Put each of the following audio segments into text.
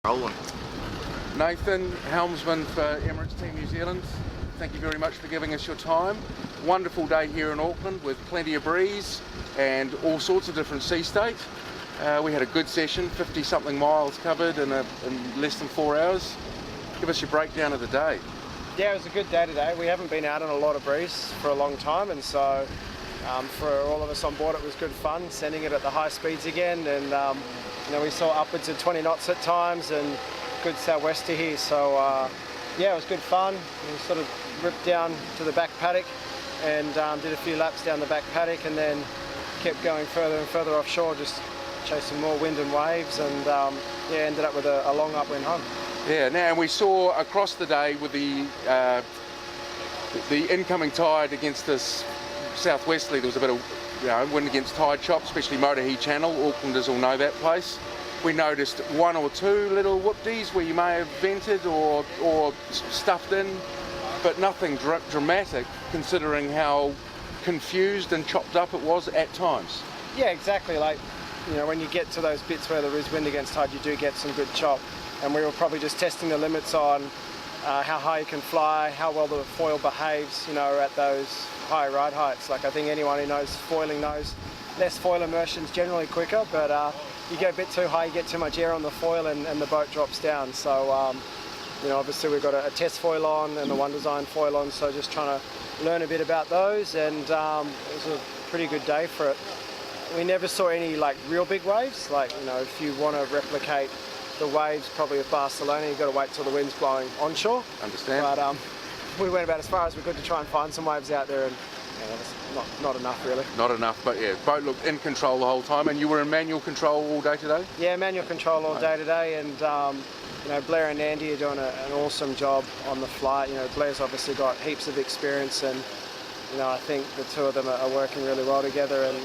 Rolling. Nathan, helmsman for Emirates Team New Zealand, thank you very much for giving us your time. Wonderful day here in Auckland with plenty of breeze and all sorts of different sea state. We had a good session, 50 something miles covered in less than 4 hours. Give us your breakdown of the day. Yeah, it was a good day today. We haven't been out in a lot of breeze for a long time, and so for all of us on board it was good fun, sending it at the high speeds again, and we saw upwards of 20 knots at times and good southwester here, so yeah, it was good fun. We sort of ripped down to the back paddock and did a few laps down the back paddock, and then kept going further and further offshore, just chasing more wind and waves, and yeah, ended up with a long upwind home. Yeah, now we saw across the day with the incoming tide against this southwesterly, there was a bit of wind against tide chop, especially Motorhead Channel. Aucklanders all know that place. We noticed one or two little whoopties where you may have vented or stuffed in, but nothing dramatic considering how confused and chopped up it was at times. Yeah, exactly. Like, when you get to those bits where there is wind against tide, you do get some good chop, and we were probably just testing the limits on how high you can fly, how well the foil behaves, at those high ride heights. Like, I think anyone who knows foiling knows less foil immersion's generally quicker, but you go a bit too high, you get too much air on the foil and the boat drops down. So obviously we've got a test foil on and the One Design foil on, so just trying to learn a bit about those, and it was a pretty good day for it. We never saw any real big waves. If you want to replicate the waves probably of Barcelona, you've got to wait till the wind's blowing onshore. Understand. But we went about as far as we could to try and find some waves out there, and not enough really. Not enough, but yeah, boat looked in control the whole time. And you were in manual control all day today? Yeah, manual control all day today, and Blair and Andy are doing an awesome job on the flight. Blair's obviously got heaps of experience, and I think the two of them are working really well together, and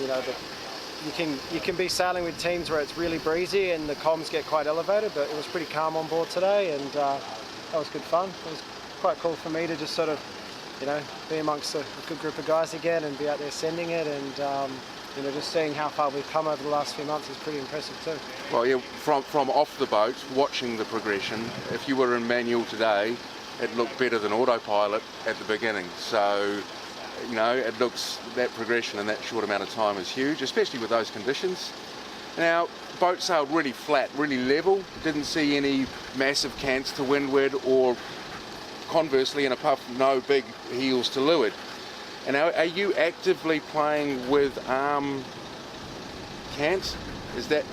you can be sailing with teams where it's really breezy and the comms get quite elevated, but it was pretty calm on board today, and that was good fun. It was quite cool for me to just sort of be amongst a good group of guys again and be out there sending it, and just seeing how far we've come over the last few months is pretty impressive too. Well, yeah, from off the boat, watching the progression, if you were in manual today, it looked better than autopilot at the beginning. So, it looks, that progression in that short amount of time is huge, especially with those conditions. Now, boat sailed really flat, really level, didn't see any massive cants to windward, or conversely in a puff, no big heels to leeward. And are you actively playing with arm cants? Is that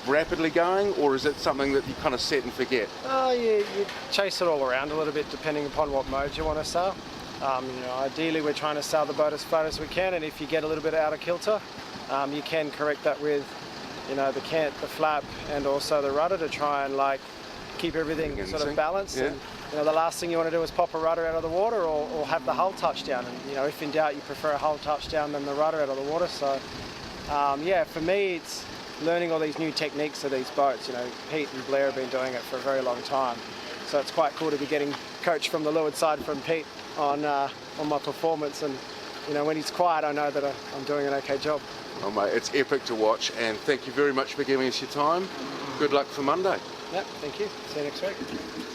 rapidly going, or is it something that you kind of set and forget? You chase it all around a little bit depending upon what mode you want to sail. Ideally we're trying to sail the boat as flat as we can, and if you get a little bit out of kilter, you can correct that with the cant, the flap, and also the rudder to try and keep everything sort of balanced. Yeah. And the last thing you want to do is pop a rudder out of the water, or have the hull touch down, and if in doubt you prefer a hull touchdown than the rudder out of the water. So yeah, for me it's learning all these new techniques of these boats. Pete and Blair have been doing it for a very long time, so it's quite cool to be getting coached from the leeward side from Pete on my performance, and when he's quiet I know that I'm doing an okay job. Oh mate, it's epic to watch, and thank you very much for giving us your time. Good luck for Monday. Yep, thank you. See you next week.